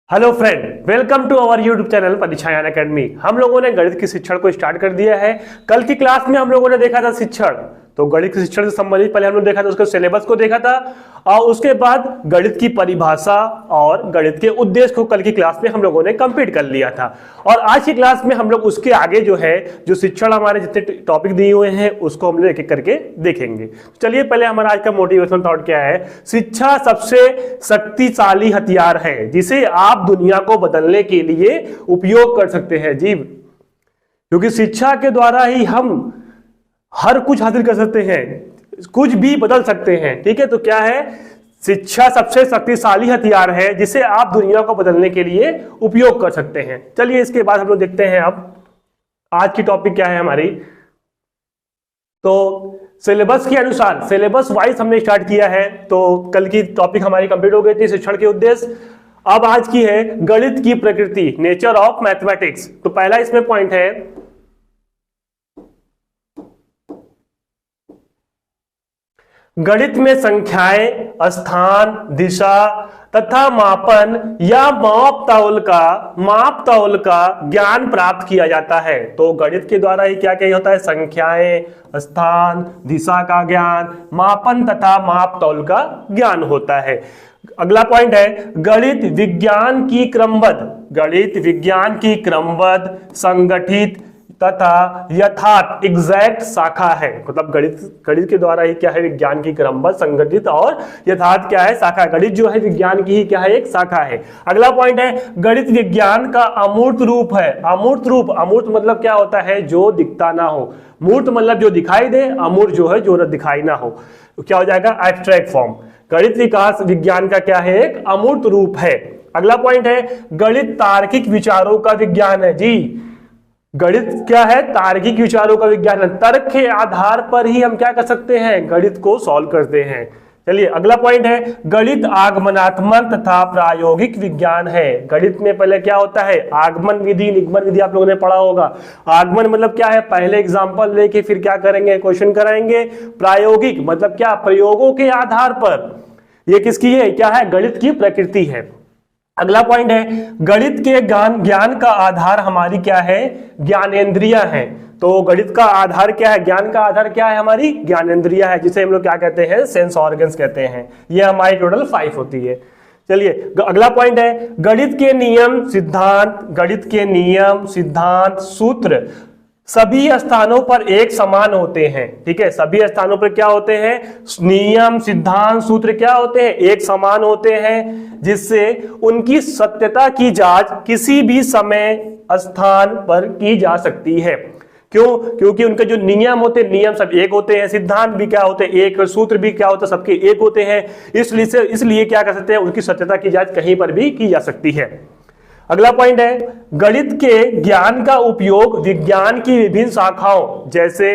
Hello friend, welcome to our YouTube channel Parikshayan Academy. हम लोगों ने गणित के शिक्षण को स्टार्ट कर दिया है। कल की क्लास में हम लोगों ने देखा था शिक्षण, तो गणित के शिक्षण से संबंधित पहले हमने देखा था, उसके सिलेबस को देखा था और उसके बाद गणित की परिभाषा और गणित के उद्देश्य को कल की क्लास में हम लोगों ने कंप्लीट कर लिया था। और आज की क्लास में हम लोग उसके आगे जो शिक्षण हमारे जितने टॉपिक दिए हुए हैं उसको हम लोग एक एक करके देखेंगे। चलिए पहले हमारा आज का मोटिवेशन थॉट क्या है। शिक्षा सबसे शक्तिशाली हथियार है जिसे आप दुनिया को बदलने के लिए उपयोग कर सकते हैं। जी, क्योंकि शिक्षा के द्वारा ही हम हर कुछ हासिल कर सकते हैं, कुछ भी बदल सकते हैं। ठीक है, तो क्या है, शिक्षा सबसे शक्तिशाली हथियार है जिसे आप दुनिया को बदलने के लिए उपयोग कर सकते हैं। चलिए इसके बाद हम लोग देखते हैं अब आज की टॉपिक क्या है हमारी। तो सिलेबस के अनुसार, सिलेबस वाइज हमने स्टार्ट किया है। तो कल की टॉपिक हमारी कंप्लीट हो गई थी, शिक्षण के उद्देश्य। अब आज की है गणित की प्रकृति, नेचर ऑफ मैथमेटिक्स। तो पहला इसमें पॉइंट है, गणित में संख्याएं, स्थान, दिशा तथा मापन या माप तौल का ज्ञान प्राप्त किया जाता है। तो गणित के द्वारा ही क्या क्या होता है, संख्याएं, स्थान, दिशा का ज्ञान, मापन तथा माप तौल का ज्ञान होता है। अगला पॉइंट है गणित विज्ञान की क्रमबद्ध, संगठित तथा यथार्थ एग्जैक्ट शाखा है। मतलब गणित के द्वारा ही क्या है, विज्ञान की क्रमबद्ध, संगठित और यथार्थ क्या है, शाखा। गणित जो है विज्ञान की ही क्या है, एक शाखा है। अगला पॉइंट है गणित विज्ञान का अमूर्त रूप है। अमूर्त मतलब क्या होता है, जो दिखता ना हो। मूर्त मतलब जो दिखाई दे, अमूर्त जो है जो दिखाई ना हो। तो क्या हो जाएगा, एब्स्ट्रैक्ट फॉर्म। गणित विकास विज्ञान का क्या है, एक अमूर्त रूप है। अगला पॉइंट है गणित तार्किक विचारों का विज्ञान है। जी, गणित क्या है, तार्किक विचारों का विज्ञान है। तर्क के आधार पर ही हम क्या कर सकते हैं, गणित को सॉल्व करते हैं। चलिए अगला पॉइंट है गणित आगमनात्मक तथा प्रायोगिक विज्ञान है। गणित में पहले क्या होता है, आगमन विधि, निगमन विधि आप लोगों ने पढ़ा होगा। आगमन मतलब क्या है, पहले एग्जांपल लेके फिर क्या करेंगे, क्वेश्चन कराएंगे। प्रायोगिक मतलब क्या, प्रयोगों के आधार पर। ये किसकी है, क्या है, गणित की प्रकृति है। अगला पॉइंट है गणित के ज्ञान का आधार हमारी क्या है, ज्ञानेंद्रियां हैं। तो गणित का आधार क्या है, ज्ञान का आधार क्या है, हमारी ज्ञानेंद्रियां है, जिसे हम लोग क्या कहते हैं, सेंस ऑर्गन्स कहते हैं। ये हमारी टोटल 5 होती है। चलिए अगला पॉइंट है गणित के नियम सिद्धांत सूत्र सभी स्थानों पर एक समान होते हैं। ठीक है, सभी स्थानों पर क्या होते हैं, नियम सिद्धांत सूत्र क्या होते हैं, एक समान होते हैं, जिससे उनकी सत्यता की जांच किसी भी समय स्थान पर की जा सकती है। क्यों, क्योंकि उनके जो नियम होते हैं, नियम सब एक होते हैं, सिद्धांत भी क्या होते हैं, एक, सूत्र भी क्या होते हैं, सबके एक होते हैं। इसलिए क्या कर सकते हैं, उनकी सत्यता की जांच कहीं पर भी की जा सकती है। अगला पॉइंट है गणित के ज्ञान का उपयोग विज्ञान की विभिन्न शाखाओं जैसे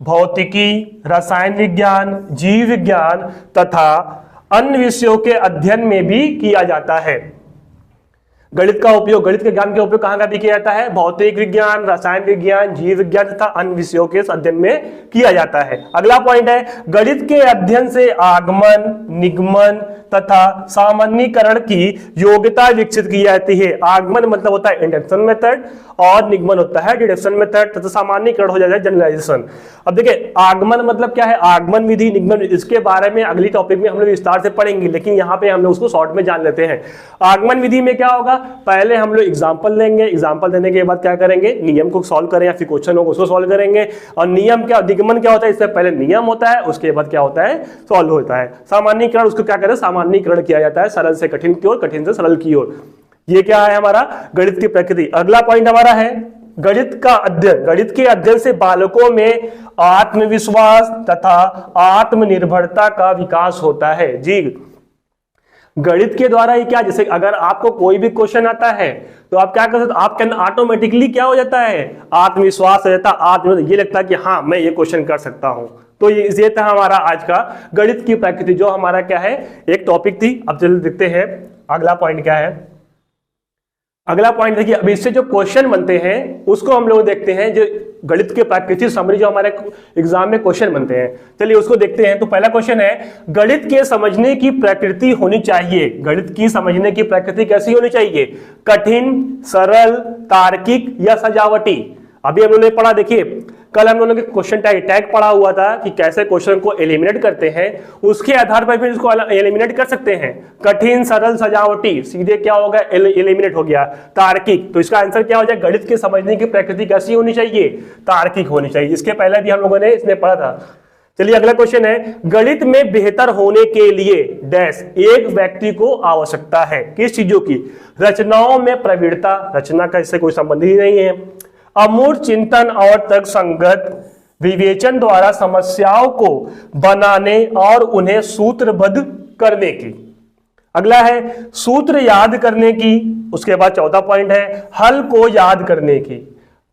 भौतिकी, रसायन विज्ञान, जीव विज्ञान तथा अन्य विषयों के अध्ययन में भी किया जाता है। गणित के ज्ञान का उपयोग कहां भी किया जाता है, भौतिक विज्ञान, रसायन विज्ञान, जीव विज्ञान तथा अन्य विषयों के अध्ययन में किया जाता है। अगला पॉइंट है गणित के अध्ययन से आगमन, निगमन तथा सामान्यीकरण की योग्यता विकसित की जाती है। आगमन मतलब होता है इंडक्शन मेथड और निगमन होता है डिडक्शन मेथड तथा सामान्यीकरण हो जाता है जनरलाइजेशन। अब देखिए आगमन मतलब क्या है, आगमन विधि, निगमन, इसके बारे में अगली टॉपिक में हम लोग विस्तार से पढ़ेंगे, लेकिन यहाँ पे हम लोग उसको शॉर्ट में जान लेते हैं। आगमन विधि में क्या होगा, पहले हम लोग एग्जांपल लेंगे, एग्जांपल देने के बाद क्या करेंगे, नियम को सॉल्व करें या फिर क्वेश्चन होगा उसको सॉल्व करेंगे। और नियम क्या, निगमन क्या होता है, इससे पहले नियम होता है, उसके बाद क्या होता है, सॉल्व होता है। सामान्यीकरण, उसको क्या करें, सामान्यीकरण किया जाता है, सरल से कठिन की ओर, कठिन से सरल की ओर। ये क्या है हमारा गणित की प्रकृति। अगला पॉइंट हमारा है गणित का अध्ययन। गणित के अध्ययन से बालकों में आत्मविश्वास तथा आत्मनिर्भरता का विकास होता है। जी, गणित के द्वारा ही क्या, जैसे अगर आपको कोई भी क्वेश्चन आता है तो आप क्या कर सकते, आपके अंदर ऑटोमेटिकली क्या हो जाता है, आत्मविश्वास हो जाता है, ये लगता है कि हाँ मैं ये क्वेश्चन कर सकता हूं। तो ये था हमारा आज का गणित की प्रकृति, जो हमारा क्या है, एक टॉपिक थी। अब चलिए देखते हैं अगला पॉइंट क्या है। अगला पॉइंट देखिए, अब इससे जो क्वेश्चन बनते हैं उसको हम लोग देखते हैं, जो गणित के प्रकृति समरी जो हमारे एग्जाम में क्वेश्चन बनते हैं, चलिए उसको देखते हैं। तो पहला क्वेश्चन है, गणित के समझने की प्रकृति होनी चाहिए, गणित की समझने की प्रकृति कैसी होनी चाहिए, कठिन, सरल, तार्किक या सजावटी। अभी हम लोगों ने पढ़ा, देखिए कल हम लोगों ने क्वेश्चन टैग पढ़ा हुआ था कि कैसे क्वेश्चन को एलिमिनेट करते हैं, उसके आधार पर भी इसको एलिमिनेट कर सकते हैं। कठिन, सरल, सजावटी, सीधे क्या होगा, एलिमिनेट हो गया। तार्किक, तो इसका आंसर क्या हो जाए, गणित के समझने की प्रकृति कैसी होनी चाहिए, तार्किक होनी चाहिए। इसके पहले भी हम लोगों ने इसमें पढ़ा था। चलिए अगला क्वेश्चन है, गणित में बेहतर होने के लिए डैश एक व्यक्ति को आवश्यकता है, किस चीजों की, रचनाओं में प्रवीणता, रचना का इससे कोई संबंध ही नहीं है, अमूर्त चिंतन और तर्कसंगत विवेचन द्वारा समस्याओं को बनाने और उन्हें सूत्रबद्ध करने की। अगला है सूत्र याद करने की, उसके बाद चौथा पॉइंट है हल को याद करने की।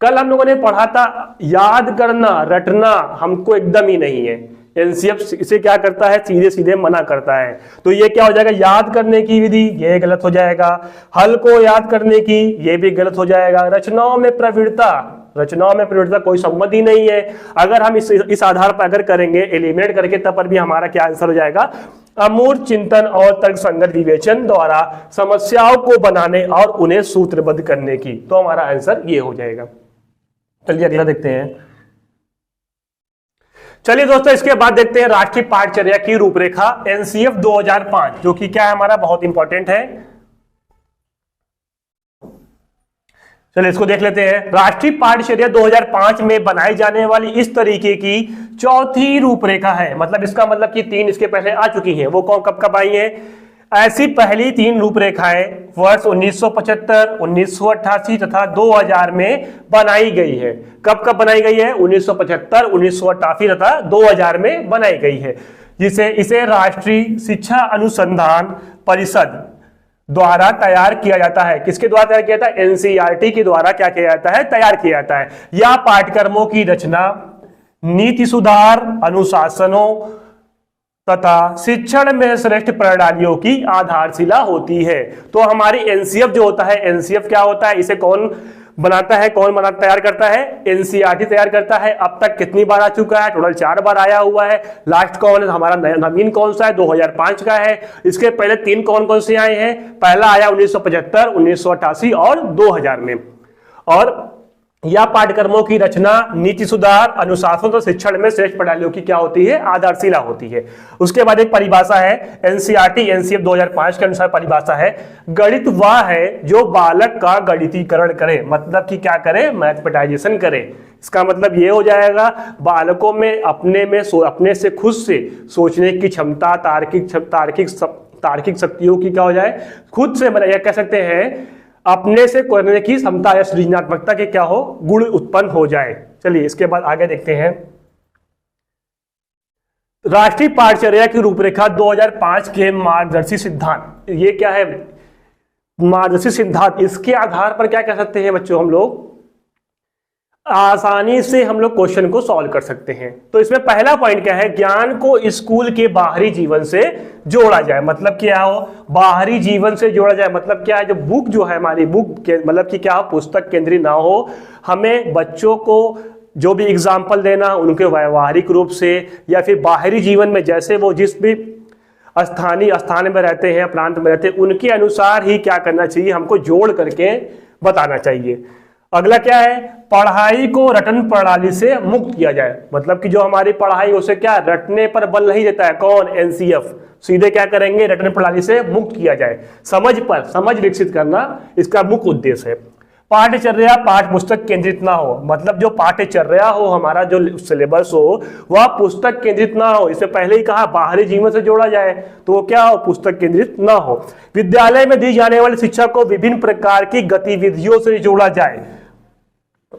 कल हम लोगों ने पढ़ा था याद करना, रटना हमको एकदम ही नहीं है, एनसीएफ इसे क्या करता है, सीधे सीधे मना करता है। तो ये क्या हो जाएगा, याद करने की विधि, ये गलत हो जाएगा। हल को याद करने की, ये भी गलत हो जाएगा। रचनाओं में प्रवृत्ता, रचनाओं में प्रवृत्ता कोई संबंध ही नहीं है। अगर हम इस आधार पर अगर करेंगे एलिमिनेट करके, तब पर भी हमारा क्या आंसर हो जाएगा, अमूर्त चिंतन और तर्कसंगत विवेचन द्वारा समस्याओं को बनाने और उन्हें सूत्रबद्ध करने की। तो हमारा आंसर ये हो जाएगा। चलिए अगला देखते हैं। चलिए दोस्तों, इसके बाद देखते हैं राष्ट्रीय पाठचर्या की रूपरेखा एनसीएफ 2005, जो कि क्या है हमारा बहुत इंपॉर्टेंट है। चलिए इसको देख लेते हैं। राष्ट्रीय पाठचर्या 2005 में बनाई जाने वाली इस तरीके की चौथी रूपरेखा है, मतलब इसका मतलब कि 3 इसके पहले आ चुकी हैं, वो कब कब आई है। ऐसी पहली 3 रूपरेखाएं वर्ष 1975, 1988 तथा 2000 में बनाई गई है। कब कब बनाई गई है, 1975, 1988 तथा 2000 में बनाई गई है, जिसे इसे राष्ट्रीय शिक्षा अनुसंधान परिषद द्वारा तैयार किया जाता है। किसके द्वारा तैयार किया जाता है, एनसीईआरटी के द्वारा क्या किया जाता है, तैयार किया जाता है। या पाठ्यक्रमों की रचना, नीति सुधार, अनुशासनों तथा शिक्षण में श्रेष्ठ प्रणालियों की आधारशिला होती है। तो हमारी एनसीएफ जो होता है, एनसीएफ क्या होता है, इसे कौन बनाता है, तैयार करता है, एनसीईआरटी तैयार करता है। अब तक कितनी बार आ चुका है, टोटल 4 बार आया हुआ है। लास्ट कौन है हमारा, नवीन कौन सा है, 2005 का है। इसके पहले 3 कौन कौन से आए हैं, पहला आया 1975, 1988 और 2000 में। और या पाठ्यक्रमों की रचना, नीति सुधार, अनुशासन तो शिक्षण में श्रेष्ठ प्रणालियों की क्या होती है, आधारशिला होती है। उसके बाद एक परिभाषा है एनसीईआरटी एनसीएफ 2005 के अनुसार परिभाषा है, गणित वह है जो बालक का गणितीकरण करे, मतलब कि क्या करे, मैथमेटाइजेशन करे। इसका मतलब ये हो जाएगा बालकों में अपने से खुद से सोचने की क्षमता, तार्किक शक्तियों की क्या हो जाए, खुद से या कह सकते हैं अपने से करने की क्षमता या सृजनात्मकता के क्या हो, गुण उत्पन्न हो जाए। चलिए इसके बाद आगे देखते हैं। राष्ट्रीय पाठचर्या की रूपरेखा 2005 के मार्गदर्शी सिद्धांत, ये क्या है, मार्गदर्शी सिद्धांत, इसके आधार पर क्या कह सकते हैं बच्चों, हम लोग आसानी से हम लोग क्वेश्चन को सॉल्व कर सकते हैं। तो इसमें पहला पॉइंट क्या है, ज्ञान को स्कूल के बाहरी जीवन से जोड़ा जाए। मतलब क्या हो, बाहरी जीवन से जोड़ा जाए, मतलब क्या है, जो बुक जो है हमारी बुक के मतलब कि क्या हो, पुस्तक केंद्रित ना हो। हमें बच्चों को जो भी एग्जाम्पल देना, उनके व्यवहारिक रूप से या फिर बाहरी जीवन में, जैसे वो जिस भी स्थान में रहते हैं, प्रांत में रहते हैं, उनके अनुसार ही क्या करना चाहिए, हमको जोड़ करके बताना चाहिए। अगला क्या है, पढ़ाई को रटन प्रणाली से मुक्त किया जाए। मतलब कि जो हमारी पढ़ाई उसे क्या रटने पर बल नहीं देता है, कौन, एनसीएफ, सीधे क्या करेंगे, रटन प्रणाली से मुक्त किया जाए। समझ विकसित करना इसका मुख्य उद्देश्य है। पाठ्यचर्या पाठ पुस्तक केंद्रित ना हो, मतलब जो पाठ्यचर्या हो, हमारा जो सिलेबस हो वह पुस्तक केंद्रित ना हो। इससे पहले ही कहा बाहरी जीवन से जोड़ा जाए, तो वो क्या हो, पुस्तक केंद्रित ना हो। विद्यालय में दी जाने वाली शिक्षा को विभिन्न प्रकार की गतिविधियों से जोड़ा जाए।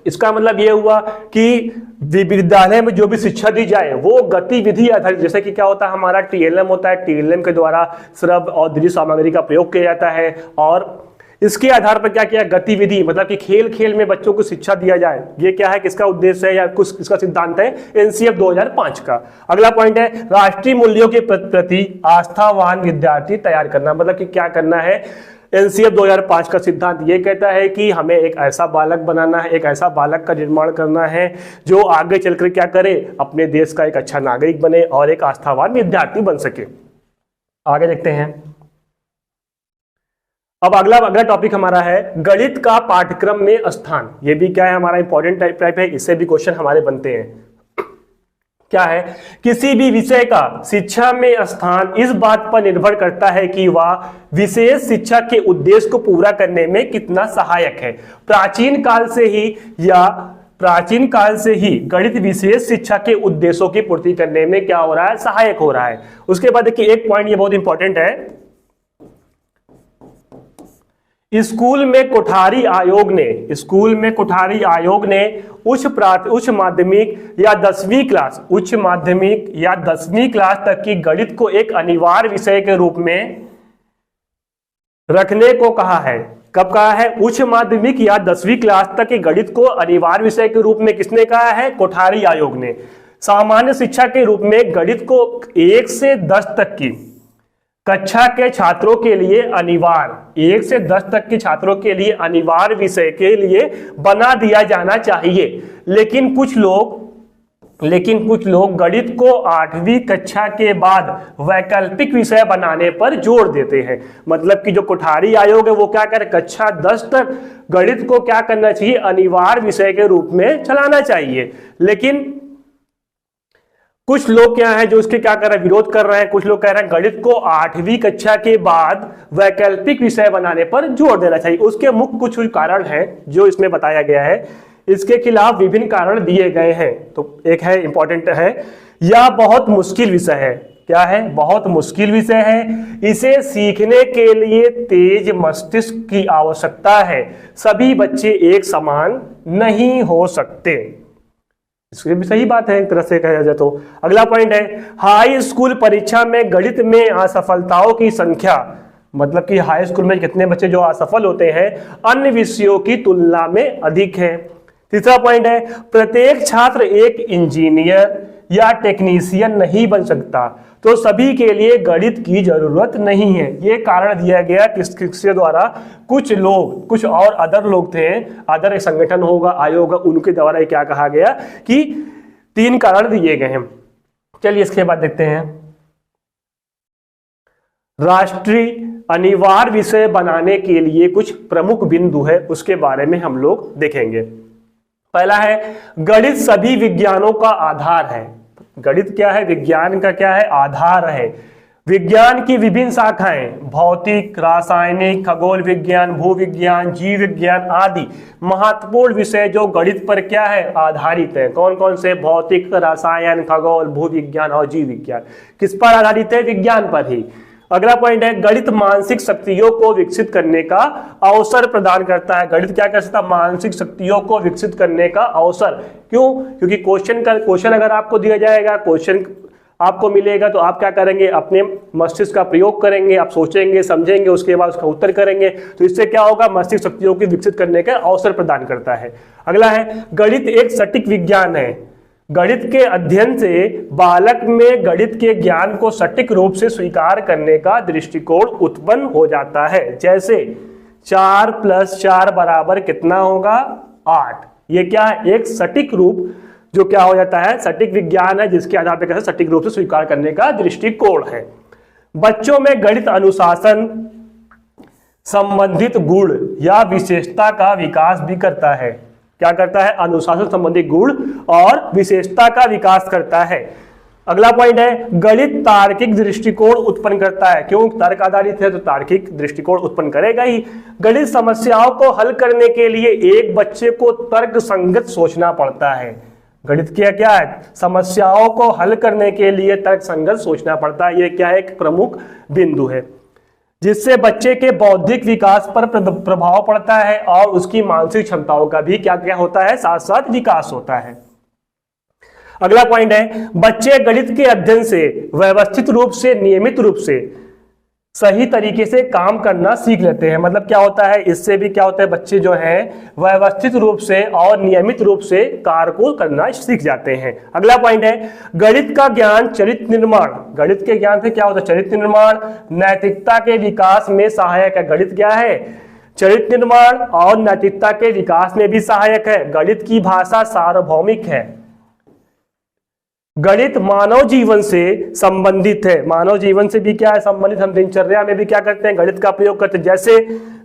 इसका मतलब यह हुआ कि विद्यालय में जो भी शिक्षा दी जाए वो गतिविधि आधारित, जैसे कि क्या होता है हमारा टीएलएम होता है, टीएलएम के द्वारा श्रव्य और दृश्य सामग्री का प्रयोग किया जाता है, और इसके आधार पर क्या किया, गतिविधि, मतलब कि खेल खेल में बच्चों को शिक्षा दिया जाए। ये क्या है, किसका उद्देश्य है या कुछ इसका सिद्धांत है, एनसीएफ 2005 का। अगला पॉइंट है राष्ट्रीय मूल्यों के प्रति आस्थावान विद्यार्थी तैयार करना। मतलब कि क्या करना है, एनसीएफ 2005 का सिद्धांत ये कहता है कि हमें एक ऐसा बालक बनाना है, एक ऐसा बालक का निर्माण करना है जो आगे चलकर क्या करे, अपने देश का एक अच्छा नागरिक बने और एक आस्थावान विद्यार्थी बन सके। आगे देखते हैं। अब अगला टॉपिक हमारा है गणित का पाठ्यक्रम में स्थान। ये भी क्या है, हमारा इंपॉर्टेंट टाइप है, इससे भी क्वेश्चन हमारे बनते हैं। क्या है, किसी भी विषय का शिक्षा में स्थान इस बात पर निर्भर करता है कि वह विशेष शिक्षा के उद्देश्य को पूरा करने में कितना सहायक है। प्राचीन काल से ही गणित विशेष शिक्षा के उद्देश्यों की पूर्ति करने में क्या हो रहा है, सहायक हो रहा है। उसके बाद देखिए एक पॉइंट ये बहुत इंपॉर्टेंट है, स्कूल में कोठारी आयोग ने उच्च माध्यमिक या 10वीं क्लास तक की गणित को एक अनिवार्य विषय के रूप में रखने को कहा है। कब कहा है, उच्च माध्यमिक या 10वीं क्लास तक के गणित को अनिवार्य विषय के रूप में किसने कहा है, कोठारी आयोग ने। सामान्य शिक्षा के रूप में गणित को 1 से 10 तक की कक्षा के छात्रों के लिए अनिवार्य 1 से 10 तक के छात्रों के लिए अनिवार्य विषय के लिए बना दिया जाना चाहिए। लेकिन कुछ लोग गणित को 8वीं कक्षा के बाद वैकल्पिक विषय बनाने पर जोर देते हैं। मतलब कि जो कोठारी आयोग है वो क्या करे, कक्षा 10 तक गणित को क्या करना चाहिए, अनिवार्य विषय के रूप में चलाना चाहिए। लेकिन कुछ लोग क्या है जो इसके क्या कर रहे हैं, विरोध कर रहे हैं। कुछ लोग कह रहे हैं गणित को 8वीं कक्षा के बाद वैकल्पिक विषय बनाने पर जोर देना चाहिए। उसके मुख्य कुछ कारण हैं जो इसमें बताया गया है। इसके खिलाफ विभिन्न कारण दिए गए हैं। तो एक है इंपॉर्टेंट है, यह बहुत मुश्किल विषय है। क्या है, बहुत मुश्किल विषय है। इसे सीखने के लिए तेज मस्तिष्क की आवश्यकता है। सभी बच्चे एक समान नहीं हो सकते। इसकी भी सही बात है एक तरह से कहा जाए तो। अगला पॉइंट है, हाई स्कूल परीक्षा में गणित में असफलताओं की संख्या, मतलब कि हाई स्कूल में कितने बच्चे जो असफल होते हैं अन्य विषयों की तुलना में अधिक है। तीसरा पॉइंट है, प्रत्येक छात्र एक इंजीनियर या टेक्नीशियन नहीं बन सकता, तो सभी के लिए गणित की जरूरत नहीं है। ये कारण दिया गया किसके द्वारा, कुछ और अदर लोग थे, अदर संगठन होगा, आयोग होगा, उनके द्वारा क्या कहा गया कि 3 कारण दिए गए हैं। चलिए इसके बाद देखते हैं, राष्ट्रीय अनिवार्य विषय बनाने के लिए कुछ प्रमुख बिंदु है, उसके बारे में हम लोग देखेंगे। पहला है, गणित सभी विज्ञानों का आधार है। गणित क्या है, विज्ञान का क्या है, आधार है। विज्ञान की विभिन्न शाखाएं, भौतिक, रासायनिक, खगोल विज्ञान, भूविज्ञान, जीव विज्ञान आदि महत्वपूर्ण विषय जो गणित पर क्या है, आधारित है। कौन कौन से, भौतिक, रसायन, खगोल, भूविज्ञान और जीव विज्ञान। किस पर आधारित है, विज्ञान पर ही। अगला पॉइंट है, गणित मानसिक शक्तियों को विकसित करने का अवसर प्रदान करता है। गणित क्या कर सकता है, मानसिक शक्तियों को विकसित करने का अवसर। क्यों, क्योंकि क्वेश्चन अगर आपको दिया जाएगा, क्वेश्चन आपको मिलेगा तो आप क्या करेंगे, अपने मस्तिष्क का प्रयोग करेंगे, आप सोचेंगे, समझेंगे, उसके बाद उसका उत्तर करेंगे। तो इससे क्या होगा, मस्तिष्क शक्तियों को विकसित करने का अवसर प्रदान करता है। अगला है, गणित एक सटीक विज्ञान है। गणित के अध्ययन से बालक में गणित के ज्ञान को सटीक रूप से स्वीकार करने का दृष्टिकोण उत्पन्न हो जाता है। जैसे 4 + 4 बराबर कितना होगा, 8। ये क्या है, एक सटीक रूप जो क्या हो जाता है, सटीक विज्ञान है, जिसके आधार पर कैसे सटीक रूप से स्वीकार करने का दृष्टिकोण है। बच्चों में गणित अनुशासन संबंधित गुण या विशेषता का विकास भी करता है। क्या करता है, अनुशासन संबंधी गुण और विशेषता का विकास करता है। अगला पॉइंट है, गणित तार्किक दृष्टिकोण उत्पन्न करता है। क्यों, तर्क आधारित है तो तार्किक दृष्टिकोण उत्पन्न करेगा ही। गणित समस्याओं को हल करने के लिए एक बच्चे को तर्क संगत सोचना पड़ता है। गणित क्या है, समस्याओं को हल करने के लिए तर्क संगत सोचना पड़ता है। ये क्या है, एक प्रमुख बिंदु है, जिससे बच्चे के बौद्धिक विकास पर प्रभाव पड़ता है और उसकी मानसिक क्षमताओं का भी क्या क्या होता है, साथ साथ विकास होता है। अगला पॉइंट है, बच्चे गणित के अध्ययन से व्यवस्थित रूप से, नियमित रूप से सही तरीके से काम करना सीख लेते हैं। मतलब क्या होता है, इससे भी क्या होता है, बच्चे जो हैं व्यवस्थित रूप से और नियमित रूप से कार्य को करना सीख जाते हैं। अगला पॉइंट है गणित का ज्ञान चरित्र निर्माण। गणित के ज्ञान से क्या होता है, चरित्र निर्माण, नैतिकता के विकास में सहायक है। गणित क्या है, चरित्र निर्माण और नैतिकता के विकास में भी सहायक है। गणित की भाषा सार्वभौमिक है। गणित मानव जीवन से संबंधित है। मानव जीवन से भी क्या है संबंधित, हम दिनचर्या में भी क्या करते हैं, गणित का प्रयोग करते हैं। जैसे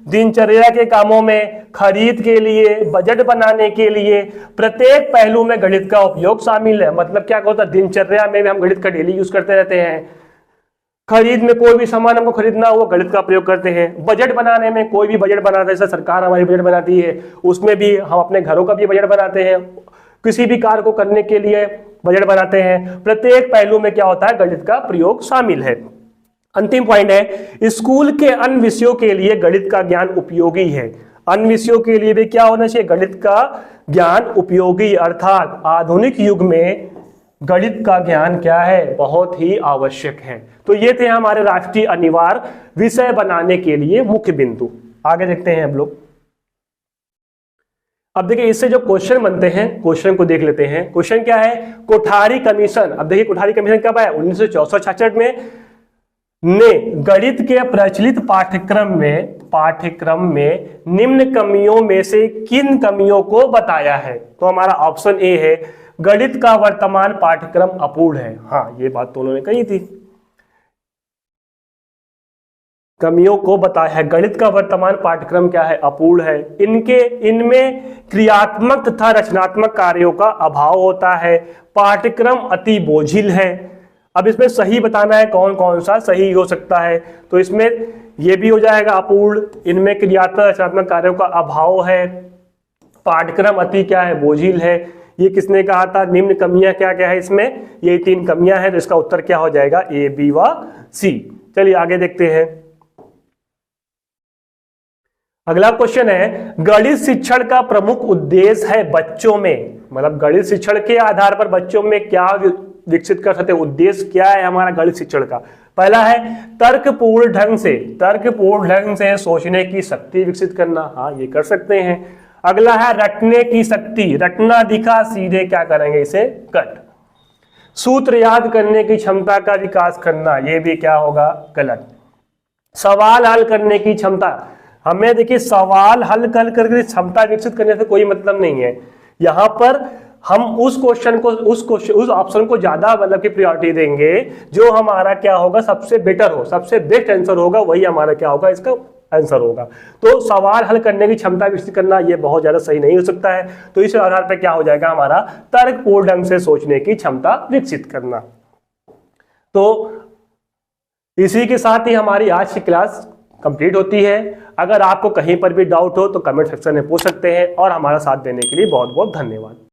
दिनचर्या के कामों में खरीद के लिए, बजट बनाने के लिए, प्रत्येक पहलू में गणित का उपयोग शामिल है। मतलब क्या होता है, दिनचर्या में भी हम गणित का डेली यूज करते रहते हैं। खरीद में कोई भी सामान हमको खरीदना हो गणित का प्रयोग करते हैं। बजट बनाने में, कोई भी बजट बनाते हैं, जैसे सरकार हमारी बजट बनाती है, उसमें भी हम अपने घरों का भी बजट बनाते हैं। किसी भी कार्य को करने के लिए बजट बनाते हैं। प्रत्येक पहलू में क्या होता है, गणित का प्रयोग शामिल है। अंतिम पॉइंट है स्कूल के अन्य विषयों के लिए गणित का ज्ञान उपयोगी है। अन्य विषयों के लिए भी क्या होना चाहिए, गणित का ज्ञान उपयोगी, अर्थात आधुनिक युग में गणित का ज्ञान क्या है, बहुत ही आवश्यक है। तो ये थे हमारे राष्ट्रीय अनिवार्य विषय बनाने के लिए मुख्य बिंदु। आगे देखते हैं हम लोग। अब देखिए इससे जो क्वेश्चन बनते हैं, क्वेश्चन को देख लेते हैं। क्वेश्चन क्या है, कोठारी कमीशन। अब देखिए कोठारी कमीशन कब आया, 1964-66 में ने गणित के प्रचलित पाठ्यक्रम में निम्न कमियों में से किन कमियों को बताया है। तो हमारा ऑप्शन ए है, गणित का वर्तमान पाठ्यक्रम अपूर्ण है। हाँ, ये बात तो उन्होंने कही थी, कमियों को बताया है। गणित का वर्तमान पाठ्यक्रम क्या है, अपूर्ण है। इनमें क्रियात्मक तथा रचनात्मक कार्यों का अभाव होता है। पाठ्यक्रम अति बोझिल है। अब इसमें सही बताना है कौन कौन सा सही हो सकता है, तो इसमें यह भी हो जाएगा अपूर्ण। इनमें क्रियात्मक रचनात्मक कार्यों का अभाव है। पाठ्यक्रम अति क्या है, बोझिल है। ये किसने कहा था, निम्न कमियां क्या क्या है इसमें, ये 3 कमियां हैं। तो इसका उत्तर क्या हो जाएगा, ए, बी व सी। चलिए आगे देखते हैं। अगला क्वेश्चन है गणित शिक्षण का प्रमुख उद्देश्य है बच्चों में, मतलब गणित शिक्षण के आधार पर बच्चों में क्या विकसित कर सकते हैं, उद्देश्य क्या है हमारा गणित शिक्षण का। पहला है तर्कपूर्ण ढंग से सोचने की शक्ति विकसित करना। हाँ, ये कर सकते हैं। अगला है रटने की शक्ति, रटना दिखा सीधे क्या करेंगे, इसे कट। सूत्र याद करने की क्षमता का विकास करना, ये भी क्या होगा, गलत। सवाल हल करने की क्षमता, हमें देखिए सवाल हल कर करके क्षमता विकसित करने से कोई मतलब नहीं है। यहां पर हम उस क्वेश्चन को, उस ऑप्शन को ज्यादा मतलब की प्रायोरिटी देंगे जो हमारा क्या होगा, सबसे बेटर हो, सबसे बेस्ट आंसर होगा, वही हमारा क्या होगा, इसका आंसर होगा। तो सवाल हल करने की क्षमता विकसित करना ये बहुत ज्यादा सही नहीं हो सकता है। तो इस आधार पर क्या हो जाएगा हमारा, तर्कपूर्ण ढंग से सोचने की क्षमता विकसित करना। तो इसी के साथ ही हमारी आज की क्लास कंप्लीट होती है। अगर आपको कहीं पर भी डाउट हो तो कमेंट सेक्शन में पूछ सकते हैं, और हमारा साथ देने के लिए बहुत बहुत धन्यवाद।